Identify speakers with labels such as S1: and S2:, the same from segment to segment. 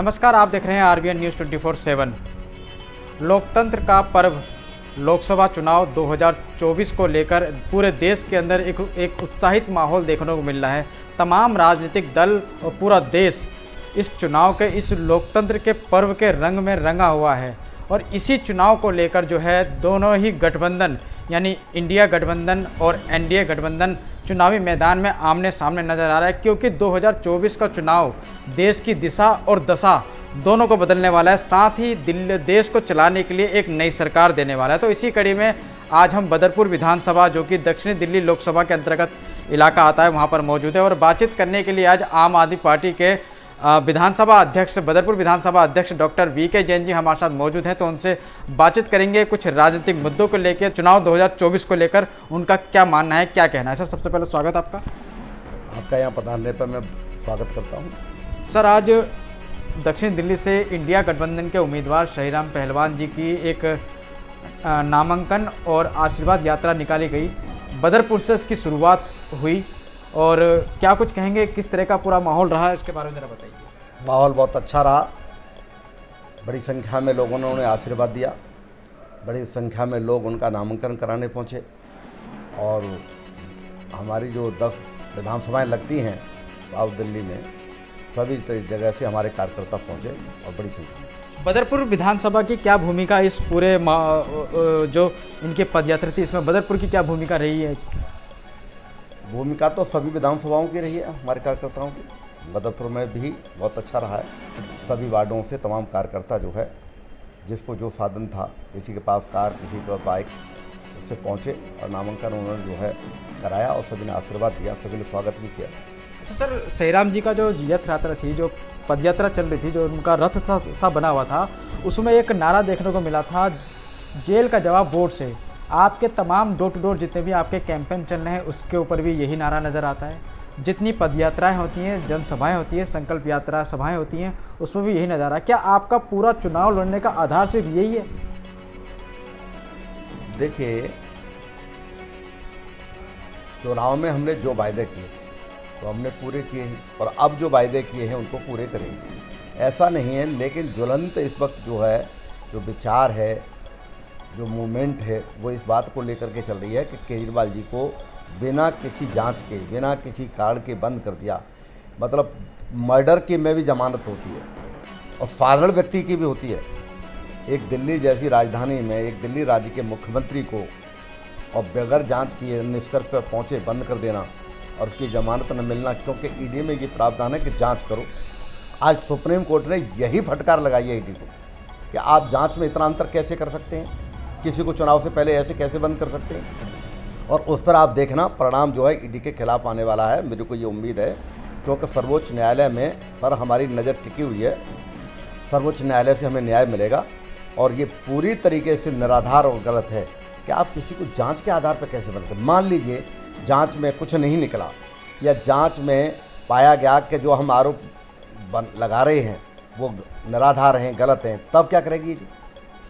S1: नमस्कार, आप देख रहे हैं आरबीएन न्यूज़ 24/7। लोकतंत्र का पर्व लोकसभा चुनाव 2024 को लेकर पूरे देश के अंदर एक उत्साहित माहौल देखने को मिल रहा है। तमाम राजनीतिक दल और पूरा देश इस चुनाव के, इस लोकतंत्र के पर्व के रंग में रंगा हुआ है और इसी चुनाव को लेकर जो है दोनों ही गठबंधन यानी इंडिया गठबंधन और एनडीए गठबंधन चुनावी मैदान में आमने सामने नजर आ रहा है, क्योंकि 2024 का चुनाव देश की दिशा और दशा दोनों को बदलने वाला है, साथ ही देश को चलाने के लिए एक नई सरकार देने वाला है। तो इसी कड़ी में आज हम बदरपुर विधानसभा, जो कि दक्षिणी दिल्ली लोकसभा के अंतर्गत इलाका आता है, वहाँ पर मौजूद है और बातचीत करने के लिए आज आम आदमी पार्टी के विधानसभा अध्यक्ष, बदरपुर विधानसभा अध्यक्ष डॉक्टर वीके जैन जी हमारे साथ मौजूद हैं। तो उनसे बातचीत करेंगे कुछ राजनीतिक मुद्दों को लेकर, चुनाव 2024 को लेकर उनका क्या मानना है, क्या कहना है। सर, सबसे पहले स्वागत आपका
S2: यहाँ पधारने पर मैं स्वागत करता हूँ।
S1: सर, आज दक्षिण दिल्ली से इंडिया गठबंधन के उम्मीदवार शाहीराम पहलवान जी की एक नामांकन और आशीर्वाद यात्रा निकाली गई। बदरपुर से इसकी शुरुआत हुई और क्या कुछ कहेंगे, किस तरह का पूरा माहौल रहा, इसके बारे में ज़रा बताइए।
S2: माहौल बहुत अच्छा रहा। बड़ी संख्या में लोगों ने उन्हें आशीर्वाद दिया, बड़ी संख्या में लोग उनका नामांकन कराने पहुँचे और हमारी जो 10 विधानसभाएँ लगती हैं साउथ दिल्ली में, सभी जगह से हमारे कार्यकर्ता पहुँचे और बड़ी संख्या में।
S1: बदरपुर विधानसभा की क्या भूमिका इस पूरे जो इनके पदयात्रा थी, इसमें बदरपुर की क्या भूमिका रही है?
S2: भूमिका तो सभी विधानसभाओं की रही है हमारे कार्यकर्ताओं की। बदरपुर में भी बहुत अच्छा रहा है। सभी वार्डों से तमाम कार्यकर्ता जो है, जिसको जो साधन था, किसी के पास कार, किसी के पास बाइक, उससे पहुँचे और नामांकन उन्होंने जो है कराया और सभी ने आशीर्वाद दिया, सभी ने स्वागत भी किया।
S1: अच्छा सर, शाहीराम जी का जो रथ यात्रा थी, जो पदयात्रा चल रही थी, जो उनका रथ सा बना हुआ था, उसमें एक नारा देखने को मिला था, जेल का जवाब वोट से। आपके तमाम डोर टू डोर जितने भी आपके कैंपेन चल रहे हैं, उसके ऊपर भी यही नारा नज़र आता है। जितनी पदयात्राएं होती हैं, जनसभाएं होती हैं, संकल्प यात्रा सभाएं होती हैं, उसमें भी यही नज़र आ रहा है। क्या आपका पूरा चुनाव लड़ने का आधार सिर्फ यही है?
S2: देखिए, चुनाव में हमने जो वायदे किए तो हमने पूरे किए हैं और अब जो वायदे किए हैं उनको पूरे करेंगे, ऐसा नहीं है। लेकिन ज्वलंत इस वक्त जो है, जो विचार है, जो मूवमेंट है, वो इस बात को लेकर के चल रही है कि केजरीवाल जी को बिना किसी जांच के, बिना किसी कारण के बंद कर दिया। मतलब मर्डर की में भी जमानत होती है और साधारण व्यक्ति की भी होती है। एक दिल्ली जैसी राजधानी में एक दिल्ली राज्य के मुख्यमंत्री को और बगैर जांच किए निष्कर्ष पर पहुँचे बंद कर देना और उसकी जमानत न मिलना, क्योंकि ईडी में ये प्रावधान है कि जांच करो। आज सुप्रीम कोर्ट ने यही फटकार लगाई है ईडी को कि आप जांच में इतना अंतर कैसे कर सकते हैं, किसी को चुनाव से पहले ऐसे कैसे बंद कर सकते हैं। और उस पर आप देखना परिणाम जो है ईडी के खिलाफ आने वाला है। मेरे को ये उम्मीद है, क्योंकि सर्वोच्च न्यायालय में पर हमारी नज़र टिकी हुई है। सर्वोच्च न्यायालय से हमें न्याय मिलेगा और ये पूरी तरीके से निराधार और गलत है कि आप किसी को जाँच के आधार पर कैसे बंद करें। मान लीजिए जांच में कुछ नहीं निकला या जांच में पाया गया कि जो हम आरोप लगा रहे हैं वो निराधार हैं, गलत हैं, तब क्या करेगी?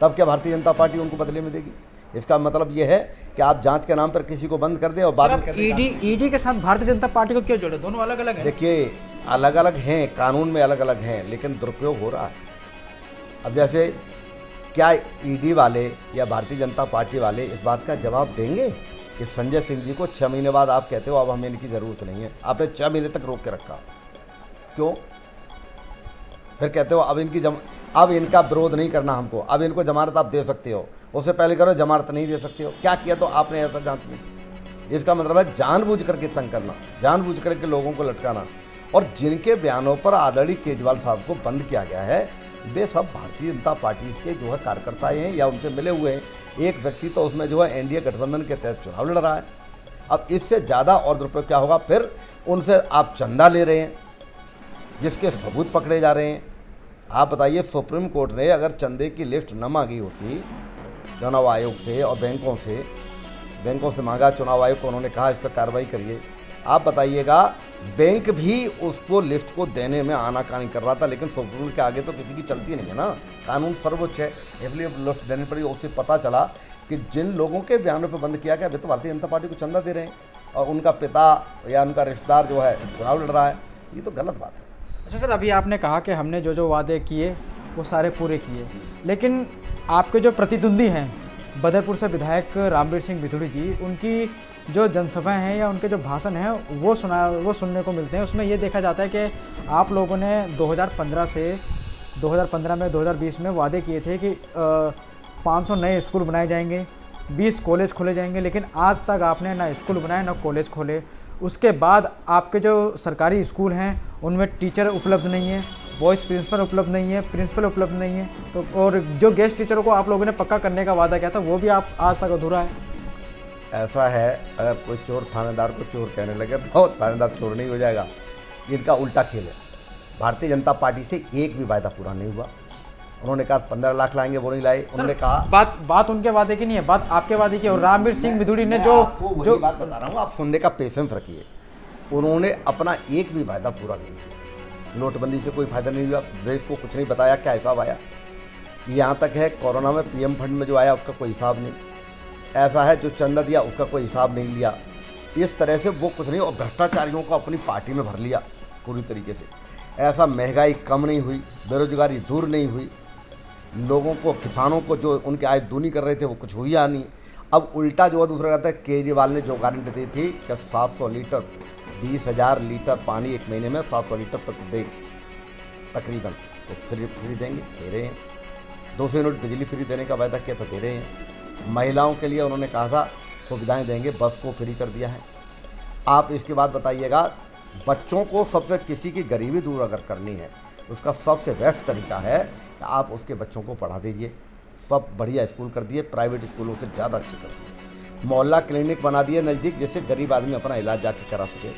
S2: तब क्या भारतीय जनता पार्टी उनको बदले में देगी? इसका मतलब ये है कि आप जांच के नाम पर किसी को बंद कर दें और बाद में
S1: ईडी के साथ भारतीय जनता पार्टी को क्यों जोड़े? दोनों अलग अलग हैं।
S2: देखिए, अलग अलग हैं, कानून में अलग अलग हैं, लेकिन दुरुपयोग हो रहा है। अब जैसे क्या ईडी वाले या भारतीय जनता पार्टी वाले इस बात का जवाब देंगे कि संजय सिंह जी को 6 महीने बाद आप कहते हो अब हमें इनकी ज़रूरत नहीं है, आपने 6 महीने तक रोक के रखा, क्यों? फिर कहते हो अब इनका विरोध नहीं करना हमको, अब इनको जमानत आप दे सकते हो, उससे पहले करो जमानत नहीं दे सकते हो। क्या किया तो आपने ऐसा जांच में? इसका मतलब है जानबूझ करके तंग करना, जानबूझ करके लोगों को लटकाना। और जिनके बयानों पर आदरणीय केजरीवाल साहब को बंद किया गया है, वे सब भारतीय जनता पार्टी के जो है कार्यकर्ता हैं या उनसे मिले हुए हैं। एक व्यक्ति तो उसमें जो है एनडीए गठबंधन के तहत चुनाव लड़ रहा है। अब इससे ज़्यादा और दुरुपयोग क्या होगा? फिर उनसे आप चंदा ले रहे हैं, जिसके सबूत पकड़े जा रहे हैं। आप बताइए, सुप्रीम कोर्ट ने अगर चंदे की लिस्ट न मांगी होती चुनाव आयोग से और बैंकों से मांगा, चुनाव आयोग को उन्होंने कहा इस पर कार्रवाई करिए, आप बताइएगा, बैंक भी उसको लिस्ट को देने में आनाकानी कर रहा था। लेकिन सुप्रीम कोर्ट के आगे तो किसी की चलती नहीं है ना, कानून सर्वोच्च है, इसलिए लिस्ट देनी पड़ी। उससे पता चला कि जिन लोगों के बयानों पर बंद किया गया वे तो भारतीय जनता पार्टी को चंदा दे रहे हैं और उनका पिता या उनका रिश्तेदार जो है चुनाव लड़ रहा है। ये तो गलत बात है।
S1: अच्छा सर, अभी आपने कहा कि हमने जो जो वादे किए वो सारे पूरे किए, लेकिन आपके जो प्रतिद्वंदी हैं बदरपुर से विधायक रामवीर सिंह बिधूड़ी जी, उनकी जो जनसभाएं हैं या उनके जो भाषण हैं वो सुनने को मिलते हैं। उसमें ये देखा जाता है कि आप लोगों ने 2015 में 2020 में वादे किए थे कि 500 नए स्कूल बनाए जाएंगे, 20 कॉलेज खोले जाएंगे, लेकिन आज तक आपने ना स्कूल बनाए ना कॉलेज खोले। उसके बाद आपके जो सरकारी स्कूल हैं उनमें टीचर उपलब्ध नहीं है, वॉइस प्रिंसिपल उपलब्ध नहीं है, प्रिंसिपल उपलब्ध नहीं है, तो और जो गेस्ट टीचरों को आप लोगों ने पक्का करने का वादा किया था वो भी आप आज तक अधूरा है।
S2: ऐसा है, अगर कोई चोर थानेदार को चोर कहने लगे तो थानेदार चोर नहीं हो जाएगा। इनका उल्टा खेल है। भारतीय जनता पार्टी से एक भी वायदा पूरा नहीं हुआ। उन्होंने कहा 15 लाख लाएंगे, वो नहीं लाए। उन्होंने कहा
S1: बात उनके वादे की नहीं है, बात आपके वादे की। और रामवीर सिंह बिधूड़ी ने जो
S2: बात बता रहा हूँ, आप सुनने का पेशेंस रखिए। उन्होंने अपना एक भी वायदा पूरा नहीं किया। नोटबंदी से कोई फायदा नहीं हुआ, देश को कुछ नहीं बताया क्या हिसाब आया। यहाँ तक है कोरोना में पीएम फंड में जो आया उसका कोई हिसाब नहीं। ऐसा है जो चंदा दिया उसका कोई हिसाब नहीं लिया। इस तरह से वो कुछ नहीं, और भ्रष्टाचारियों को अपनी पार्टी में भर लिया पूरी तरीके से। ऐसा महंगाई कम नहीं हुई, बेरोजगारी दूर नहीं हुई, लोगों को, किसानों को जो उनकी आय दूनी कर रहे थे वो कुछ हुई या नहीं। अब उल्टा जो है दूसरा कहता है, केजरीवाल ने जो गारंटी दी थी कि 700 लीटर 20,000 लीटर पानी एक महीने में 700 लीटर तक दे तकरीबन, तो फ्री देंगे, दे रहे हैं। 200 यूनिट बिजली फ्री देने का वायदा किया था, दे रहे हैं। महिलाओं के लिए उन्होंने कहा था सुविधाएं देंगे, बस को फ्री कर दिया है। आप इसके बाद बताइएगा, बच्चों को सबसे, किसी की गरीबी दूर अगर करनी है उसका सबसे बेस्ट तरीका है कि आप उसके बच्चों को पढ़ा दीजिए। सब बढ़िया स्कूल कर दिए, प्राइवेट स्कूलों से ज़्यादा अच्छे कर दिए। मोहल्ला क्लिनिक बना दिए नज़दीक, जिससे गरीब आदमी अपना इलाज जाके करा सके।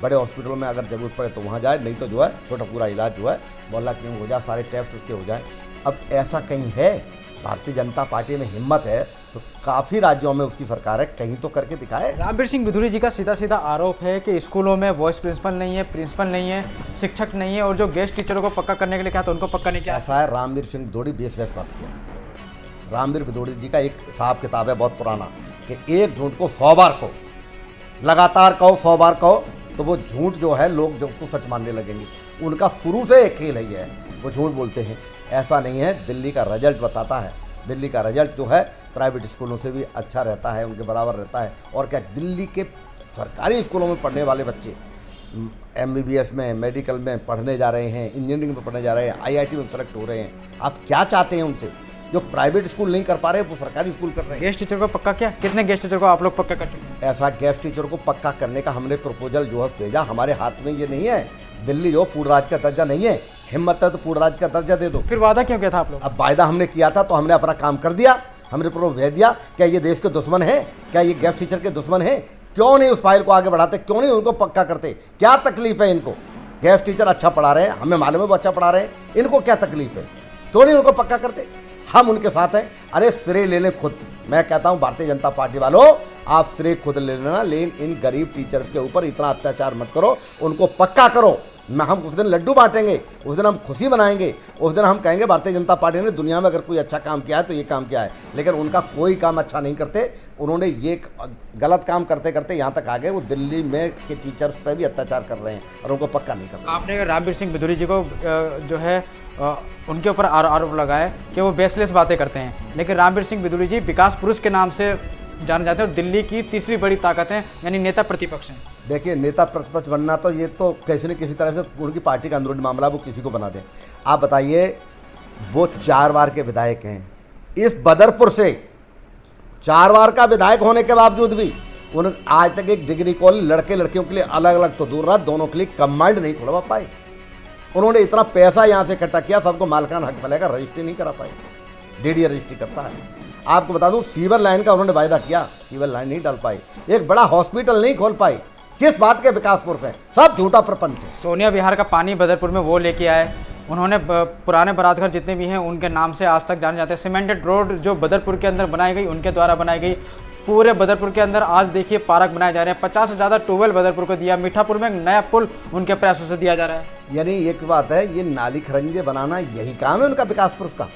S2: बड़े हॉस्पिटलों में अगर ज़रूरत पड़े तो वहाँ जाए, नहीं तो जो है छोटा पूरा इलाज जो है मोहल्ला क्लिनिक हो जाए, सारे टेस्ट उसके हो जाए। अब ऐसा कहीं है, भारतीय जनता पार्टी में हिम्मत है तो काफ़ी राज्यों में उसकी सरकार है, कहीं तो करके दिखाए।
S1: रामवीर सिंह बिधूड़ी जी का सीधा सीधा आरोप है कि स्कूलों में वॉइस प्रिंसिपल नहीं है, प्रिंसिपल नहीं है, शिक्षक नहीं है, और जो गेस्ट टीचरों को पक्का करने के लिए कहा तो उनको पक्का नहीं किया।
S2: ऐसा है, रामवीर सिंह बिधूड़ी बेसलेस बात किया। रामवीर बिधूड़ी जी का एक हिसाब किताब है बहुत पुराना कि एक झूठ को 100 बार कहो, लगातार कहो, 100 बार कहो, तो वो झूठ जो है लोग जो उसको सच मानने लगेंगे। उनका शुरू से एक खेल है, वो झूठ बोलते हैं। ऐसा नहीं है, दिल्ली का रिजल्ट बताता है। दिल्ली का रिजल्ट जो है प्राइवेट स्कूलों से भी अच्छा रहता है, उनके बराबर रहता है। और क्या, दिल्ली के सरकारी स्कूलों में पढ़ने वाले बच्चे MBBS में, मेडिकल में पढ़ने जा रहे हैं, इंजीनियरिंग में पढ़ने जा रहे हैं, IIT में सेलेक्ट हो रहे हैं। आप क्या चाहते हैं उनसे? जो प्राइवेट स्कूल नहीं कर पा रहे वो सरकारी स्कूल कर रहे हैं।
S1: गेस्ट टीचर को पक्का किया? कितने गेस्ट टीचर को आप लोग पक्का कर चुके हैं?
S2: ऐसा गेस्ट टीचर को पक्का करने का हमने प्रपोजल जो है भेजा। हमारे हाथ में ये नहीं है, दिल्ली जो पूर्ण राज्य का दर्जा नहीं है। हिम्मत है तो पूर्ण राज्य का दर्जा दे दो।
S1: फिर वादा क्यों किया था आप लोग?
S2: अब वायदा हमने किया था तो हमने अपना काम कर दिया, हमने प्रूफ भेज दिया। क्या ये देश के दुश्मन है? क्या ये गेस्ट टीचर के दुश्मन है? क्यों नहीं उस फाइल को आगे बढ़ाते? क्यों नहीं उनको पक्का करते? क्या तकलीफ है इनको? गेस्ट टीचर अच्छा पढ़ा रहे हैं, हमें मालूम है वो अच्छा पढ़ा रहे हैं, इनको क्या तकलीफ है? क्यों नहीं उनको पक्का करते? हम उनके साथ हैं। अरे श्रेय ले लें खुद। मैं कहता हूं भारतीय जनता पार्टी वालों, आप श्रेय खुद ले लेना, लेकिन इन गरीब टीचर्स के ऊपर इतना अत्याचार मत करो, उनको पक्का करो। हम उस दिन लड्डू बांटेंगे, उस दिन हम खुशी बनाएंगे, उस दिन हम कहेंगे भारतीय जनता पार्टी ने दुनिया में अगर कोई अच्छा काम किया है तो ये काम किया है। लेकिन उनका कोई काम अच्छा नहीं करते। उन्होंने ये गलत काम करते करते यहाँ तक आ गए, वो दिल्ली में के टीचर्स पर भी अत्याचार कर रहे हैं और उनको पक्का नहीं कर रहे।
S1: आपने रामवीर सिंह बिधूड़ी जी को जो है उनके ऊपर आरोप लगाया कि वो बेसलेस बातें करते हैं, लेकिन रामवीर सिंह बिधूड़ी जी विकास पुरुष के नाम से जाने जाते हैं और दिल्ली की तीसरी बड़ी ताकत है, यानी नेता प्रतिपक्ष हैं।
S2: देखिए, नेता प्रतिपक्ष बनना तो ये तो किसी न किसी तरह से उनकी पार्टी का अंदरूनी मामला, वो किसी को बना दें। आप बताइए, वो 4 बार के विधायक हैं इस बदरपुर से, 4 बार का विधायक होने के बावजूद भी उन्होंने आज तक एक डिग्री कॉलेज लड़के लड़कियों के लिए अलग अलग तो दूर रहा, दोनों के लिए कंबाइंड नहीं खुलवा पाए। उन्होंने इतना पैसा यहाँ से इकट्ठा किया, सबको मालकान हक मिलेगा, रजिस्ट्री नहीं करा पाए। DDA रजिस्ट्री करता है। आपको बता दूं, सीवर लाइन का उन्होंने वायदा किया, सीवर लाइन नहीं डाल पाई, एक बड़ा हॉस्पिटल नहीं खोल पाई। किस बात के विकास पुरुष हैं? सब झूठा प्रपंच है।
S1: सोनिया विहार का पानी बदरपुर में वो लेके आए, उन्होंने पुराने बारातघर जितने भी हैं उनके नाम से आज तक जाने जाते हैं। सीमेंटेड रोड जो बदरपुर के अंदर बनाई गई, उनके द्वारा बनाई गई। पूरे बदरपुर के अंदर आज देखिए पार्क बनाए जा रहे हैं। 50 से ज़्यादा ट्यूबवेल बदरपुर को दिया। मीठापुर में एक नया पुल उनके प्रयासों से दिया जा रहा है।
S2: यानी एक बात है, ये नाली खरंजे बनाना यही काम है उनका विकास पुरुष का।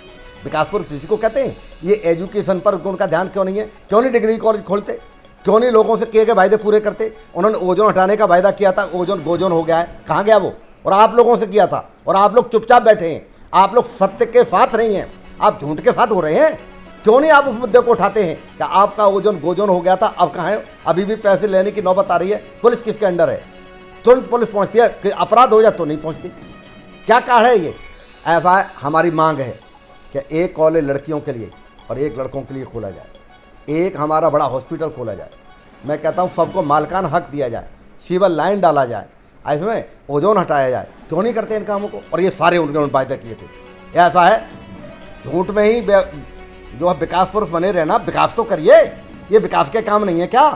S2: विकास पुरुष इसी को कहते हैं। ये एजुकेशन पर उनका ध्यान क्यों नहीं है? क्यों नहीं डिग्री कॉलेज खोलते? क्यों नहीं लोगों से किए गए वायदे पूरे करते? उन्होंने ओजोन हटाने का वायदा किया था, ओजोन गोजोन हो गया है, कहाँ गया वो? और आप लोगों से किया था, और आप लोग चुपचाप बैठे हैं। आप लोग सत्य के साथ नहीं हैं, आप झूठ के साथ हो रहे हैं। क्यों नहीं आप उस मुद्दे को उठाते हैं कि आपका ओजन गोजन हो गया था, अब कहाँ है? अभी भी पैसे लेने की नौबत आ रही है। पुलिस किसके अंडर है? तुरंत पुलिस पहुंचती है कि अपराध हो जाए तो नहीं पहुंचती। क्या कारण है ये? ऐसा है, हमारी मांग है कि एक कॉलेज लड़कियों के लिए और एक लड़कों के लिए खोला जाए, एक हमारा बड़ा हॉस्पिटल खोला जाए। मैं कहता हूँ सबको मालिकाना हक दिया जाए, सिविल लाइन डाला जाए, इसमें ओजोन हटाया जाए। क्यों नहीं करते इन कामों को? और ये सारे उन्होंने वायदे किए थे। ऐसा है, झूठ में ही जो है विकास पुरुष बने रहना। विकास तो करिए। ये विकास के काम नहीं है क्या?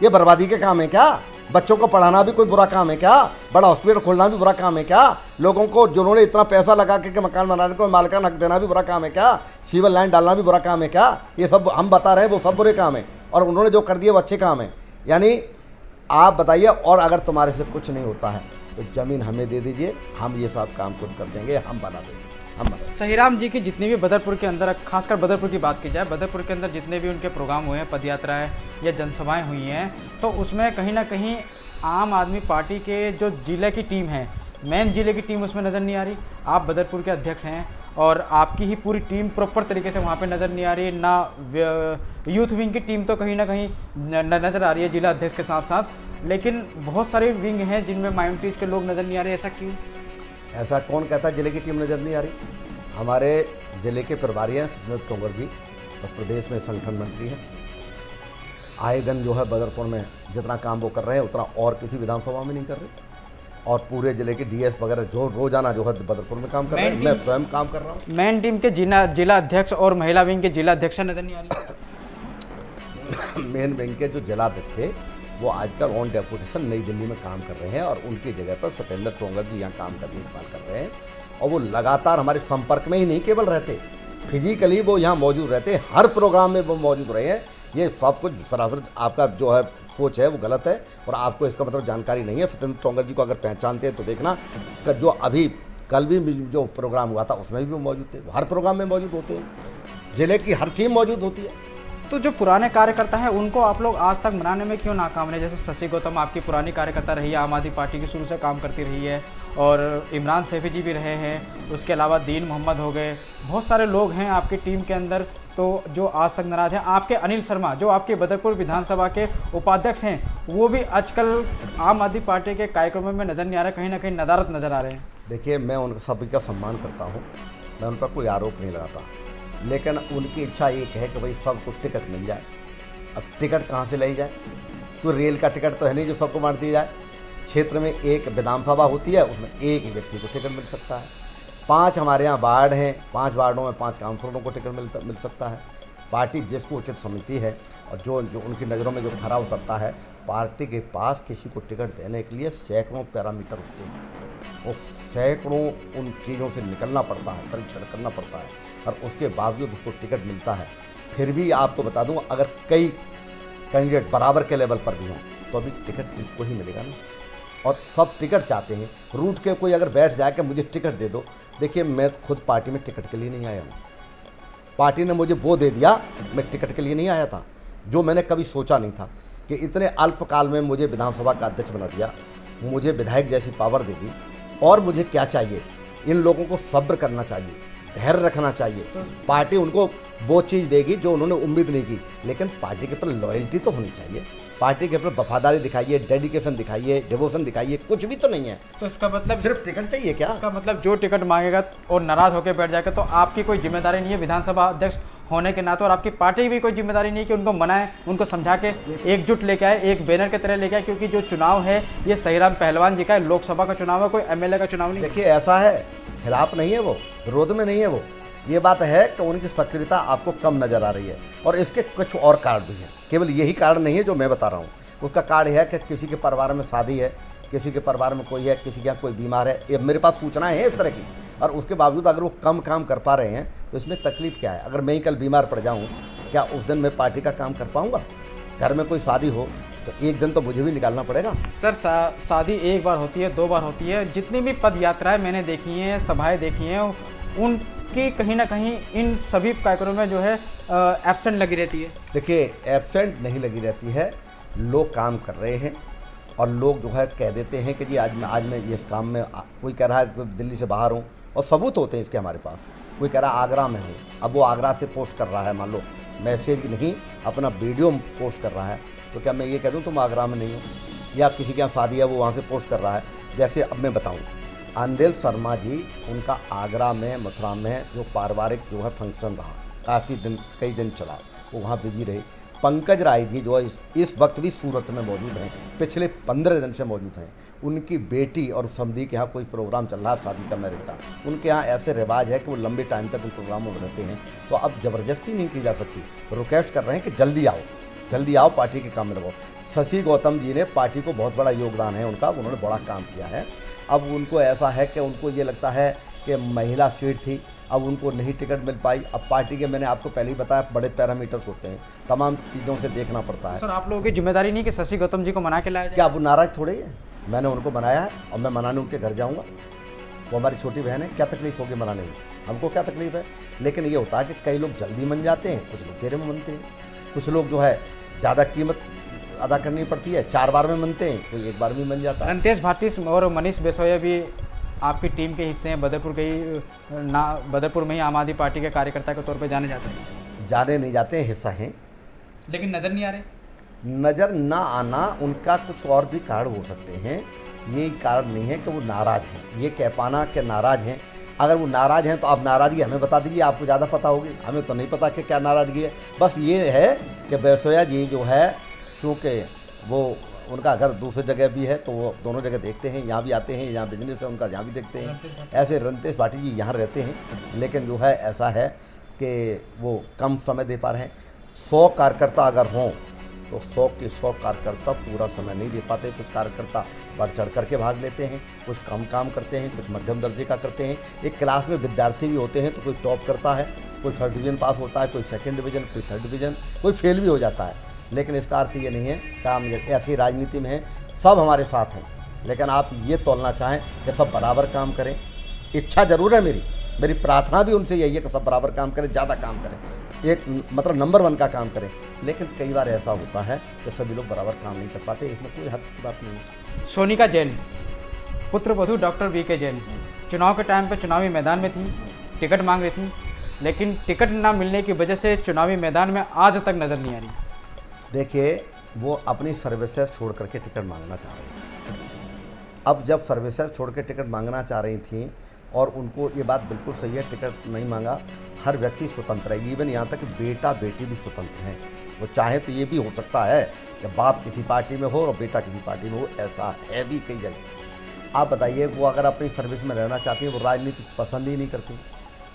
S2: ये बर्बादी के काम है क्या? बच्चों को पढ़ाना भी कोई बुरा काम है क्या? बड़ा हॉस्पिटल खोलना भी बुरा काम है क्या? लोगों को जिन्होंने इतना पैसा लगा के मकान बनाने को मालिकाना हक देना भी बुरा काम है क्या? सिविल लाइन डालना भी बुरा काम है क्या? ये सब हम बता रहे हैं, वो सब बुरे काम है, और उन्होंने जो कर दिए वो अच्छे काम है। यानी आप बताइए, और अगर तुम्हारे से कुछ नहीं होता है तो ज़मीन हमें दे दीजिए, हम ये सब काम खुद कर देंगे, हम बना देंगे।
S1: सहीराम जी की जितनी भी बदरपुर के अंदर, खासकर बदरपुर की बात की जाए, बदरपुर के अंदर जितने भी उनके प्रोग्राम हुए हैं, पदयात्राएं या जनसभाएं हुई हैं, तो उसमें कहीं ना कहीं आम आदमी पार्टी के जो जिले की टीम है, मेन जिले की टीम उसमें नज़र नहीं आ रही। आप बदरपुर के अध्यक्ष हैं और आपकी ही पूरी टीम प्रॉपर तरीके से वहाँ पे नज़र नहीं आ रही है ना। यूथ विंग की टीम तो कहीं ना कहीं नज़र आ रही है जिला अध्यक्ष के साथ साथ, लेकिन बहुत सारे विंग हैं जिनमें माइनॉरिटीज़ के लोग नज़र नहीं आ रहे। ऐसा क्यों?
S2: ऐसा कौन कहता है जिले की टीम नज़र नहीं आ रही? हमारे जिले के प्रभारी हैं सुनील तोमर जी, तो प्रदेश में संगठन मंत्री हैं। आए दिन जो है बदरपुर में जितना काम वो कर रहे हैं उतना और किसी विधानसभा में नहीं कर रहे, और पूरे जिले के डीएस वगैरह जो रोजाना जो है बदरपुर में काम कर रहे हैं। मैं स्वयं काम कर रहा हूँ।
S1: मेन टीम के जिला अध्यक्ष और महिला विंग के जिला अध्यक्ष नजर नहीं आ रही।
S2: मेन विंग के जो जिलाध्यक्ष थे वो आजकल ऑन डेपुटेशन नई दिल्ली में काम कर रहे हैं, और उनकी जगह पर सत्येंद्र तोंगर जी यहाँ काम करने की बात कर रहे हैं। और वो लगातार हमारे संपर्क में ही नहीं केवल रहते, फिजिकली वो यहाँ मौजूद रहते, हर प्रोग्राम में वो मौजूद रहे हैं। ये सब कुछ सरासर आपका जो है सोच है वो गलत है, और आपको इसका मतलब जानकारी नहीं है। सत्येंद्र तोंगर जी को अगर पहचानते हैं तो देखना कि जो अभी कल भी जो प्रोग्राम हुआ था उसमें भी वो मौजूद थे। हर प्रोग्राम में मौजूद होते हैं, जिले की हर टीम मौजूद होती है।
S1: तो जो पुराने कार्यकर्ता हैं उनको आप लोग आज तक मनाने में क्यों नाकाम रहे? जैसे शशि गौतम आपकी पुरानी कार्यकर्ता रही है, आम आदमी पार्टी की शुरू से काम करती रही है, और इमरान सैफी जी भी रहे हैं, उसके अलावा दीन मोहम्मद हो गए, बहुत सारे लोग हैं आपकी टीम के अंदर तो जो आज तक नाराज हैं। आपके अनिल शर्मा जो आपके बदरपुर विधानसभा के उपाध्यक्ष हैं, वो भी आजकल आम आदमी पार्टी के कार्यक्रमों में नज़र नहीं आ रहे, कहीं ना कहीं नदारत नज़र आ रहे हैं।
S2: देखिए, मैं उन सभी का सम्मान करता हूँ, मैं उन पर कोई आरोप नहीं लगाता, लेकिन उनकी इच्छा एक है कि भाई सबको टिकट मिल जाए। अब टिकट कहाँ से लाई जाए? तो रेल का टिकट तो है नहीं जो सबको बांट दी जाए। क्षेत्र में एक विधानसभा होती है, उसमें एक ही व्यक्ति को टिकट मिल सकता है। 5 हमारे यहाँ वार्ड हैं, 5 वार्डों में 5 काउंसलरों को टिकट मिल सकता है। पार्टी जिसको उचित समझती है और जो उनकी नज़रों में जो खरा उतरता है, पार्टी के पास किसी को टिकट देने के लिए सैकड़ों पैरामीटर होते हैं, और सैकड़ों उन चीज़ों से निकलना पड़ता है, परीक्षण करना पड़ता है, और उसके बावजूद उसको टिकट मिलता है। फिर भी आपको बता दूं, अगर कई कैंडिडेट बराबर के लेवल पर भी हों तो अभी टिकट किसको ही मिलेगा ना, और सब टिकट चाहते हैं। रूट के कोई अगर बैठ जाए कि मुझे टिकट दे दो, देखिए मैं खुद पार्टी में टिकट के लिए नहीं आया हूँ। पार्टी ने मुझे वो दे दिया, मैं टिकट के लिए नहीं आया था, जो मैंने कभी सोचा नहीं था कि इतने अल्पकाल में मुझे विधानसभा का अध्यक्ष बना दिया, मुझे विधायक जैसी पावर दे दी। और मुझे क्या चाहिए? इन लोगों को सब्र करना चाहिए, धैर्य रखना चाहिए। पार्टी उनको वो चीज़ देगी जो उन्होंने उम्मीद नहीं की, लेकिन पार्टी के प्रति लॉयल्टी तो होनी चाहिए, पार्टी के प्रति वफादारी दिखाइए, डेडिकेशन दिखाइए, डिवोशन दिखाइए। कुछ भी तो नहीं है,
S1: तो इसका मतलब
S2: सिर्फ टिकट चाहिए क्या?
S1: इसका मतलब जो टिकट मांगेगा और नाराज होकर बैठ जाएगा तो आपकी कोई जिम्मेदारी नहीं है विधानसभा अध्यक्ष होने के नाते, और आपकी पार्टी की भी कोई जिम्मेदारी नहीं है कि उनको मनाए, उनको समझा के एकजुट लेके आए, एक बैनर की तरह लेके आए, क्योंकि जो चुनाव है ये सहीराम पहलवान जी का है, लोकसभा का चुनाव है, कोई एमएलए का चुनाव नहीं।
S2: देखिए, ऐसा है, खिलाफ नहीं है वो, विरोध में नहीं है वो, ये बात है कि उनकी सक्रियता आपको कम नज़र आ रही है, और इसके कुछ और कारण भी हैं। केवल यही कारण नहीं है जो मैं बता रहा हूँ, उसका कारण है कि किसी के परिवार में शादी है, किसी के परिवार में कोई है, किसी के यहाँ कोई बीमार है, ये मेरे पास सूचनाएं हैं इस तरह की, और उसके बावजूद अगर वो कम काम कर पा रहे हैं तो इसमें तकलीफ क्या है? अगर मैं ही कल बीमार पड़ जाऊँ, क्या उस दिन मैं पार्टी का काम कर पाऊँगा? घर में कोई शादी हो तो एक दिन तो मुझे भी निकालना पड़ेगा।
S1: सर, शादी एक बार होती है, 2 बार होती है, जितनी भी पद यात्राएँ मैंने देखी हैं, सभाएँ देखी हैं, उनकी कहीं ना कहीं इन सभी कार्यक्रमों में जो है एब्सेंट लगी रहती है।
S2: देखिए, एब्सेंट नहीं लगी रहती है, लोग काम कर रहे हैं, और लोग जो है कह देते हैं कि जी आज मैं इस काम में कोई कह रहा है दिल्ली से बाहर हूँ, और सबूत होते हैं इसके हमारे पास। कोई कह रहा है आगरा में हूँ, अब वो आगरा से पोस्ट कर रहा है, मान लो मैसेज नहीं अपना वीडियो पोस्ट कर रहा है, तो क्या मैं ये कह दूँ तुम आगरा में नहीं हो? या किसी के यहाँ शादी है वो वहाँ से पोस्ट कर रहा है। जैसे अब मैं बताऊँ, आंदेल शर्मा जी, उनका आगरा में मथुरा में जो पारिवारिक जो है फंक्शन रहा, काफ़ी दिन कई दिन चला, वो वहाँ बिजी रहे। पंकज राय जी जो इस वक्त भी सूरत में मौजूद हैं, पिछले 15 दिन से मौजूद हैं। उनकी बेटी और समधी के यहाँ कोई प्रोग्राम चल रहा है शादी का, मैरिज का, उनके यहाँ ऐसे रिवाज है कि वो लंबे टाइम तक उन प्रोग्रामों में रहते हैं। तो अब ज़बरदस्ती नहीं की जा सकती, रिक्वेस्ट कर रहे हैं कि जल्दी आओ, पार्टी के काम में रहो। शशि गौतम जी ने पार्टी को बहुत बड़ा योगदान है उनका, उन्होंने बड़ा काम किया है। अब उनको ऐसा है कि उनको ये लगता है कि महिला सीट थी, अब उनको नहीं टिकट मिल पाई। अब पार्टी के, मैंने आपको पहले ही बताया, बड़े पैरामीटर्स होते हैं, तमाम चीज़ों से देखना पड़ता है।
S1: सर, आप लोगों की जिम्मेदारी नहीं कि शशि गौतम जी को मना के लाया जाए?
S2: क्या वो नाराज़ थोड़े है? मैंने उनको मनाया है और मैं मनाने उनके घर जाऊँगा। वो हमारी छोटी बहन है, क्या तकलीफ़ होगी मनाने में? हमको क्या तकलीफ़ है? लेकिन ये होता है कि कई लोग जल्दी मन जाते हैं, कुछ लोग देर में मनते हैं, कुछ लोग जो है ज़्यादा कीमत अदा करनी पड़ती है, 4 बार में मनते हैं, कोई 1 बार में मन जाता है।
S1: रणतेज भाटी और मनीष बेसोया भी आपकी टीम के हिस्से हैं। बदरपुर में ही आम आदमी पार्टी के कार्यकर्ता के तौर पर जाने जाते हैं।
S2: जाने नहीं जाते हैं, हिस्सा हैं,
S1: लेकिन नज़र नहीं आ रहे।
S2: नज़र ना आना उनका कुछ और भी कारण हो सकते हैं, ये कारण नहीं है कि वो नाराज़ हैं। ये कह पाना कि नाराज़ हैं, अगर वो नाराज़ हैं तो आप नाराज़गी हमें बता दीजिए, आपको ज़्यादा पता होगी, हमें तो नहीं पता कि क्या नाराज़गी है। बस ये है कि बेसोया जी जो है, क्योंकि वो उनका घर दूसरी जगह भी है, तो वो दोनों जगह देखते हैं, यहाँ भी आते हैं, यहाँ बिजनेस है उनका, यहाँ भी देखते हैं। ऐसे रणतेज भाटी जी यहाँ रहते हैं, लेकिन जो है ऐसा है कि वो कम समय दे पा रहे हैं। 100 कार्यकर्ता अगर हों तो 100 के 100 कार्यकर्ता पूरा समय नहीं दे पाते। कुछ कार्यकर्ता बढ़ चढ़ करके भाग लेते हैं, कुछ कम काम करते हैं, कुछ मध्यम दर्जे का करते हैं। एक क्लास में विद्यार्थी भी होते हैं, तो कोई टॉप करता है, कोई 3rd डिवीज़न पास होता है, कोई 2nd डिवीज़न, कोई 3rd डिवीज़न, कोई फेल भी हो जाता है। लेकिन इसका अर्थ ये नहीं है काम ऐसी राजनीति में है, सब हमारे साथ हैं, लेकिन आप ये तोलना चाहें कि सब बराबर काम करें। इच्छा ज़रूर है मेरी प्रार्थना भी उनसे यही है कि सब बराबर काम करें, ज़्यादा काम करें, एक मतलब नंबर 1 का काम करें। लेकिन कई बार ऐसा होता है कि सभी लोग बराबर काम नहीं कर पाते, इसमें कोई हद की बात नहीं है।
S1: सोनिका जैन, पुत्रवधू डॉक्टर वीके जैन, चुनाव के टाइम पे चुनावी मैदान में थी, टिकट मांग रही थी, लेकिन टिकट ना मिलने की वजह से चुनावी मैदान में आज तक नज़र नहीं आ रही।
S2: देखिए, वो अपनी सर्विसेज छोड़ करके टिकट मांगना चाह रही थी। अब जब सर्विसेज छोड़ के टिकट मांगना चाह रही थी, और उनको ये बात बिल्कुल सही है, टिकट नहीं मांगा। हर व्यक्ति स्वतंत्र है, इवन यहाँ तक कि बेटा बेटी भी स्वतंत्र हैं। वो चाहे तो ये भी हो सकता है कि बाप किसी पार्टी में हो और बेटा किसी पार्टी में हो, ऐसा है भी कई जगह। आप बताइए, वो अगर अपनी सर्विस में रहना चाहती हैं, वो राजनीति पसंद ही नहीं करती।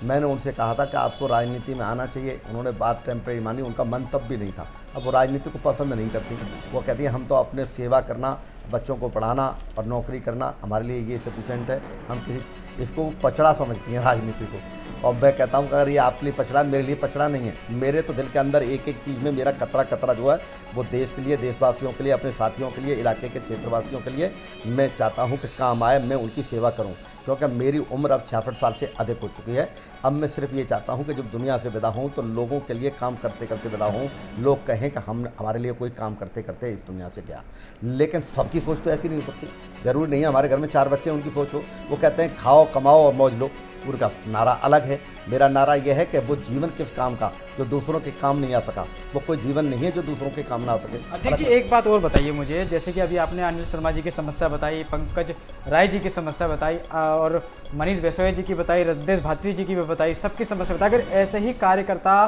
S2: मैंने उनसे कहा था कि आपको राजनीति में आना चाहिए, उन्होंने बात टेम्परेरी मानी, उनका मन तब भी नहीं था। अब वो राजनीति को पसंद नहीं करती, वो कहती है हम तो अपने सेवा करना, बच्चों को पढ़ाना और नौकरी करना हमारे लिए ये सफिशेंट है। हम किसी इसको पचड़ा समझती हैं राजनीति को, और मैं कहता हूँ कि अगर ये आपके लिए पचड़ा, मेरे लिए पचड़ा नहीं है। मेरे तो दिल के अंदर एक एक चीज़ में मेरा कतरा कतरा जो है वो देश के लिए, देशवासियों के लिए, अपने साथियों के लिए, इलाके के क्षेत्रवासियों के लिए मैं चाहता हूँ कि काम आए, मैं उनकी सेवा करूँ, क्योंकि मेरी उम्र अब 66 साल से अधिक हो चुकी है। अब मैं सिर्फ ये चाहता हूँ कि जब दुनिया से विदा हूँ तो लोगों के लिए काम करते करते विदा हूँ, लोग कहें कि हम हमारे लिए कोई काम करते करते इस दुनिया से गया। लेकिन सबकी सोच तो ऐसी नहीं हो सकती, ज़रूरी नहीं है हमारे घर में 4 बच्चे उनकी सोच हो। वो कहते हैं खाओ कमाओ और मौज लो, उनका नारा अलग है। मेरा नारा यह है कि वो जीवन किस काम का जो दूसरों के काम नहीं आ सका, वो कोई जीवन नहीं है जो दूसरों के काम ना आ सके।
S1: अध्यक्ष जी, एक बात और बताइए मुझे, जैसे कि अभी आपने अनिल शर्मा जी की समस्या बताई, पंकज राय जी की समस्या बताई, और मनीष बेसोया जी की बताई, रणतेज भाटी जी की भी बताई, सबकी समस्या बताई। अगर ऐसे ही कार्यकर्ता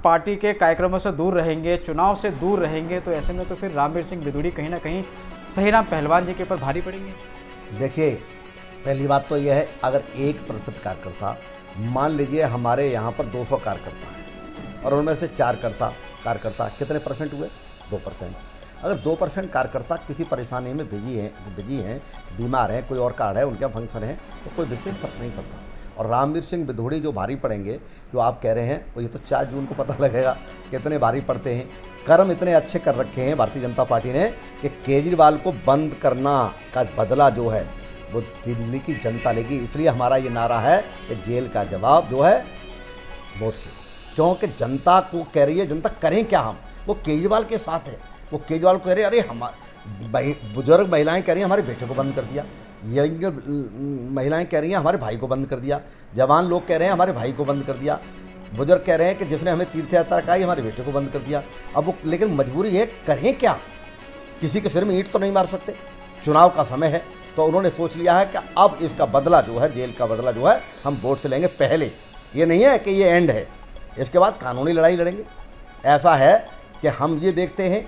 S1: पार्टी के कार्यक्रमों से दूर रहेंगे, चुनाव से दूर रहेंगे, तो ऐसे में तो फिर रामवीर सिंह बिदूड़ी कहीं ना कहीं सहीराम पहलवान जी के ऊपर भारी पड़ेंगे।
S2: देखिए, पहली बात तो यह है, अगर 1% कार्यकर्ता, मान लीजिए हमारे यहाँ पर 200 कार्यकर्ता हैं और उनमें से 4 कार्यकर्ता कितने परसेंट हुए? 2%। अगर 2% कार्यकर्ता किसी परेशानी में बिजी हैं, बीमार हैं, कोई और कार्ड है, उनका फंक्शन है, तो कोई विशेष फर्क नहीं पड़ता। और रामवीर सिंह बिधूड़ी जो भारी पड़ेंगे, जो आप कह रहे हैं, वो ये तो 4 जून को पता लगेगा कितने भारी पड़ते हैं। कर्म इतने अच्छे कर रखे हैं भारतीय जनता पार्टी ने कि केजरीवाल को बंद करना का बदला जो है वो दिल्ली की जनता लेगी। इसलिए हमारा ये नारा है कि जेल का जवाब जो है वोट से, क्योंकि जनता को कह रही है, जनता करें क्या हम, वो केजरीवाल के साथ है। वो केजरीवाल को कह रहे अरे बुजुर्ग महिलाएं कह रही हैं हमारे बेटे को बंद कर दिया, यंग महिलाएं कह रही हैं हमारे भाई को बंद कर दिया, जवान लोग कह रहे हैं हमारे भाई को बंद कर दिया, बुजुर्ग कह रहे हैं कि जिसने हमें तीर्थ यात्रा कराई हमारे बेटे को बंद कर दिया। अब वो लेकिन मजबूरी है, करें क्या, किसी के सिर में ईंट तो नहीं मार सकते, चुनाव का समय है, तो उन्होंने सोच लिया है कि अब इसका बदला जो है, जेल का बदला जो है हम वोट से लेंगे। पहले ये नहीं है कि ये एंड है, इसके बाद कानूनी लड़ाई लड़ेंगे। ऐसा है कि हम ये देखते हैं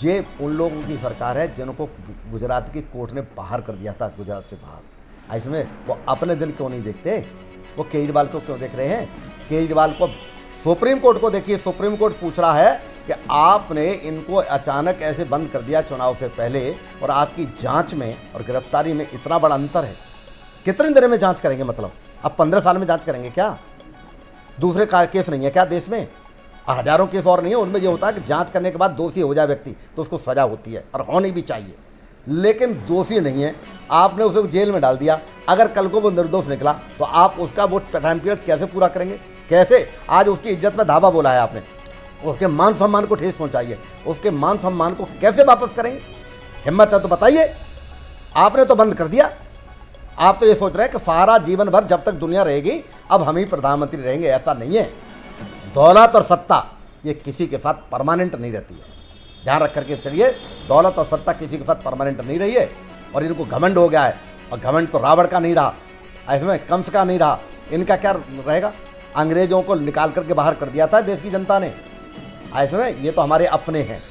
S2: ये उन लोगों की सरकार है जिनको गुजरात की कोर्ट ने बाहर कर दिया था, गुजरात से बाहर। इसमें वो अपने दिन क्यों नहीं देखते, वो केजरीवाल को क्यों देख रहे हैं? केजरीवाल को, सुप्रीम कोर्ट को देखिए, सुप्रीम कोर्ट पूछ रहा है कि आपने इनको अचानक ऐसे बंद कर दिया चुनाव से पहले, और आपकी जांच में और गिरफ्तारी में इतना बड़ा अंतर है। कितने देर में जांच करेंगे, मतलब अब 15 साल में जांच करेंगे क्या? दूसरे का केस नहीं है क्या देश में? हजारों केस और नहीं है, उनमें ये होता है कि जांच करने के बाद दोषी हो जाए व्यक्ति तो उसको सजा होती है और होनी भी चाहिए, लेकिन दोषी नहीं है, आपने उसे जेल में डाल दिया। अगर कल को वो निर्दोष निकला तो आप उसका वो टाइम पीरियड कैसे पूरा करेंगे? कैसे? आज उसकी इज्जत में धावा बोला है आपने, उसके मान सम्मान को ठेस पहुंचाई है, उसके मान सम्मान को कैसे वापस करेंगे? हिम्मत है तो बताइए। आपने तो बंद कर दिया, आप तो ये सोच रहे हैं कि सारा जीवन भर जब तक दुनिया रहेगी अब हम ही प्रधानमंत्री रहेंगे। ऐसा नहीं है। दौलत और सत्ता ये किसी के साथ परमानेंट नहीं रहती है, ध्यान रख करके चलिए। दौलत और सत्ता किसी के साथ परमानेंट नहीं रही है, और इनको घमंड हो गया है, और घमंड तो रावण का नहीं रहा, इसमें कंस का नहीं रहा, इनका क्या रहेगा? अंग्रेजों को निकाल करके बाहर कर दिया था देश की जनता ने, इसमें ये तो हमारे अपने हैं,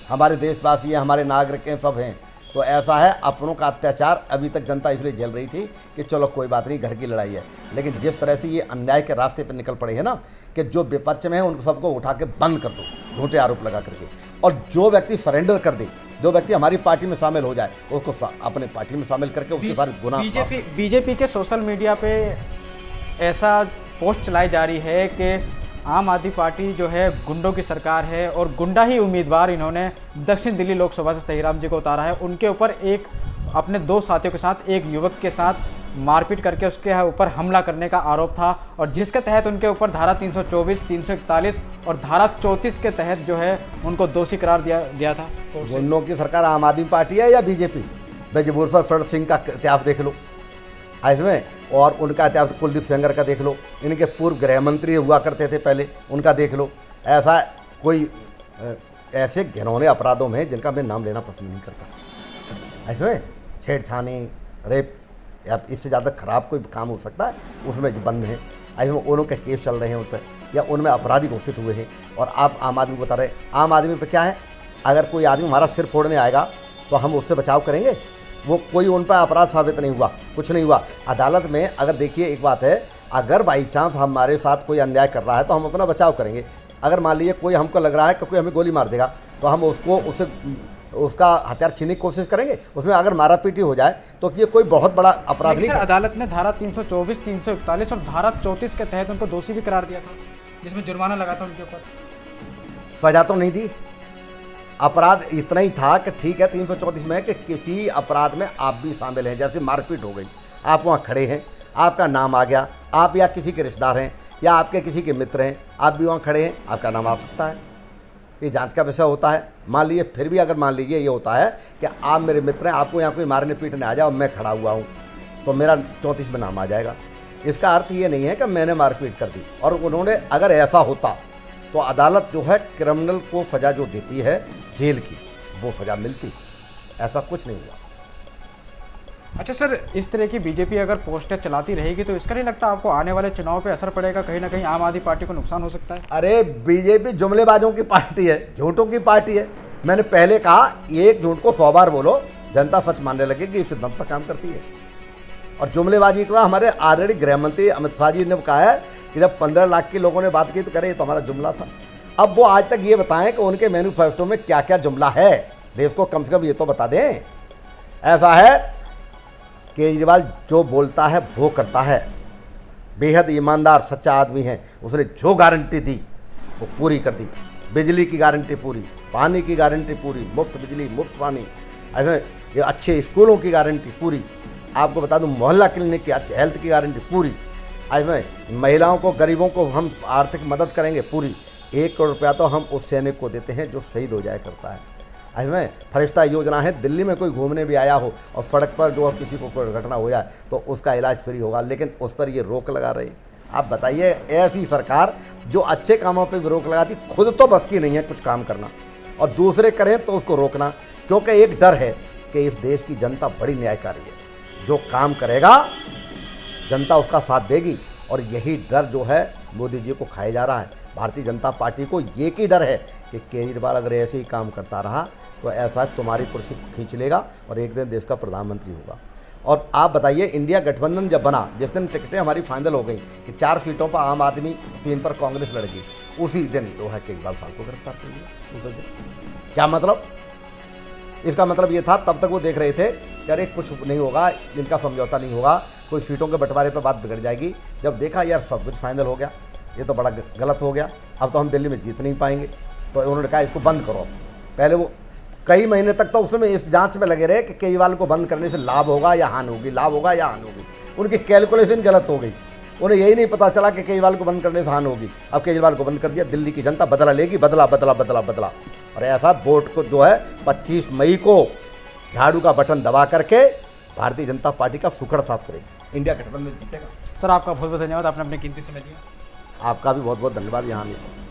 S2: हमारे देशवासी हैं, हमारे नागरिक हैं, सब हैं। तो ऐसा है, अपनों का अत्याचार अभी तक जनता इसलिए झेल रही थी कि चलो कोई बात नहीं, घर की लड़ाई है। लेकिन जिस तरह से ये अन्याय के रास्ते पर निकल पड़े हैं ना, कि जो विपक्ष में है उनको सबको उठा के बंद कर दो, झूठे आरोप लगा करके, और जो व्यक्ति सरेंडर कर दे, जो व्यक्ति हमारी पार्टी में शामिल हो जाए, उसको अपने पार्टी में शामिल करके उसके सारे गुनाह।
S1: बीजेपी के सोशल मीडिया पे ऐसा पोस्ट चलाई जा रही है कि आम आदमी पार्टी जो है गुंडों की सरकार है, और गुंडा ही उम्मीदवार इन्होंने दक्षिण दिल्ली लोकसभा से सहीराम जी को उतारा है। उनके ऊपर एक अपने 2 साथियों के साथ एक युवक के साथ मारपीट करके उसके ऊपर हमला करने का आरोप था, और जिसके तहत उनके ऊपर धारा 324, 341 और धारा 34 के तहत जो है उनको दोषी करार दिया गया था।
S2: गुंडों की सरकार आम आदमी पार्टी है या बीजेपी? ब्रजभूषण सिंह का इतिहास देख लो इसमें, और उनका इतिहास कुलदीप सेंगर का देख लो, इनके पूर्व गृह मंत्री हुआ करते थे पहले, उनका देख लो। ऐसा कोई ऐसे घिनौने अपराधों में जिनका मैं नाम लेना पसंद नहीं करता, इसमें छेड़छानी, रेप या इससे ज़्यादा खराब कोई काम हो सकता है, उसमें बंद है। इसमें उन्हों के केस चल रहे हैं उन पर, या उनमें अपराधी घोषित हुए हैं, और आप आम आदमी को बता रहे। आम आदमी पर क्या है? अगर कोई आदमी हमारा सिर फोड़ने आएगा तो हम उससे बचाव करेंगे, वो कोई उन पर अपराध साबित नहीं हुआ, कुछ नहीं हुआ। अदालत में अगर देखिए एक बात है, अगर बाई चांस हमारे साथ कोई अन्याय कर रहा है तो हम अपना बचाव करेंगे। अगर मान लीजिए कोई हमको लग रहा है कि कोई हमें गोली मार देगा तो हम उसका हथियार छीनने की कोशिश करेंगे। उसमें अगर मारा पीटी हो जाए तो ये कोई बहुत बड़ा अपराध नहीं।
S1: अदालत ने धारा 324, 341 और धारा 34 के तहत उनको दोषी भी करार दिया था, जिसमें जुर्माना लगा था उनके ऊपर।
S2: सजा तो नहीं दी, अपराध इतना ही था कि ठीक है 334 में कि किसी अपराध में आप भी शामिल हैं, जैसे मारपीट हो गई, आप वहाँ खड़े हैं, आपका नाम आ गया, आप या किसी के रिश्तेदार हैं या आपके किसी के मित्र हैं, आप भी वहाँ खड़े हैं, आपका नाम आ सकता है। ये जांच का विषय होता है। मान लीजिए फिर भी अगर मान लीजिए ये होता है कि आप मेरे मित्र हैं, आपको यहाँ कोई मारने पीटने आ जाए और मैं खड़ा हुआ हूँ, तो मेरा 34 में नाम आ जाएगा। इसका अर्थ ये नहीं है कि मैंने मारपीट कर दी। और उन्होंने, अगर ऐसा होता तो अदालत जो है क्रिमिनल को सज़ा जो देती है जेल की, वो सज़ा मिलती। ऐसा कुछ नहीं हुआ।
S1: अच्छा सर, इस तरह की बीजेपी अगर पोस्टर चलाती रहेगी तो इसका नहीं लगता आपको आने वाले चुनाव पे असर पड़ेगा, कहीं ना कहीं आम आदमी पार्टी को नुकसान हो सकता है?
S2: अरे बीजेपी जुमलेबाजों की पार्टी है, झूठों की पार्टी है। मैंने पहले कहा, एक झूठ को 100 बार बोलो, जनता सच मानने लगेगी, इस सिद्धांत पर काम करती है। और जुमलेबाजी का हमारे ऑलरेडी गृह मंत्री अमित शाह जी ने कहा है कि जब 15 लाख के लोगों ने बात की तो करे तो हमारा जुमला था। अब वो आज तक ये बताएं कि उनके मैनिफेस्टो में क्या क्या जुमला है, देश को कम से कम ये तो बता दें। ऐसा है, केजरीवाल जो बोलता है वो करता है, बेहद ईमानदार सच्चा आदमी है। उसने जो गारंटी दी वो पूरी कर दी। बिजली की गारंटी पूरी, पानी की गारंटी पूरी, मुफ्त बिजली मुफ्त पानी, ये अच्छे स्कूलों की गारंटी पूरी। आपको बता दूं, मोहल्ला क्लिनिक की अच्छी हेल्थ की गारंटी पूरी। महिलाओं को, गरीबों को हम आर्थिक मदद करेंगे पूरी। 1 करोड़ रुपया तो हम उस सैनिक को देते हैं जो शहीद हो जाया करता है। इसमें फरिश्ता योजना है, दिल्ली में कोई घूमने भी आया हो और सड़क पर जो किसी को कोई घटना हो जाए तो उसका इलाज फ्री होगा, लेकिन उस पर ये रोक लगा रही है। आप बताइए, ऐसी सरकार जो अच्छे कामों पे भी रोक लगाती, खुद तो बस की नहीं है कुछ काम करना और दूसरे करें तो उसको रोकना, क्योंकि एक डर है कि इस देश की जनता बड़ी न्यायकारी है, जो काम करेगा जनता उसका साथ देगी, और यही डर जो है मोदी जी को खाया जा रहा है। भारतीय जनता पार्टी को ये की डर है कि केजरीवाल अगर ऐसे ही काम करता रहा तो ऐसा तुम्हारी कुर्सी खींच लेगा और एक दिन देश का प्रधानमंत्री होगा। और आप बताइए, इंडिया गठबंधन जब बना, जिस दिन टिकटें हमारी फाइनल हो गई कि 4 सीटों पर आम आदमी, 3 पर कांग्रेस लड़ेगी, उसी दिन जो है केजरीवाल साहब को गिरफ्तार कर लिया। उस दिन क्या मतलब? इसका मतलब ये था, तब तक वो देख रहे थे कि अरे कुछ नहीं होगा, इनका समझौता नहीं होगा, कोई सीटों के बंटवारे पर बात बिगड़ जाएगी। जब देखा यार सब कुछ फाइनल हो गया, ये तो बड़ा गलत हो गया, अब तो हम दिल्ली में जीत नहीं पाएंगे, तो उन्होंने कहा इसको बंद करो। पहले वो कई महीने तक तो उसमें इस जांच में लगे रहे कि केजरीवाल को बंद करने से लाभ होगा या हानि होगी, लाभ होगा या हानि होगी। उनकी कैलकुलेशन गलत हो गई, उन्हें यही नहीं पता चला कि केजरीवाल को बंद करने से हानि होगी। अब केजरीवाल को बंद कर दिया, दिल्ली की जनता बदला लेगी, बदला बदला बदला बदला। और ऐसा वोट को जो है 25 मई को झाड़ू का बटन दबा करके भारतीय जनता पार्टी का सुखड़ साफ करेगी, इंडिया गठबंधन जीतेगा।
S1: सर आपका बहुत बहुत धन्यवाद, आपने अपने कीमती समय दिया।
S2: आपका भी बहुत बहुत धन्यवाद यहाँ आने का।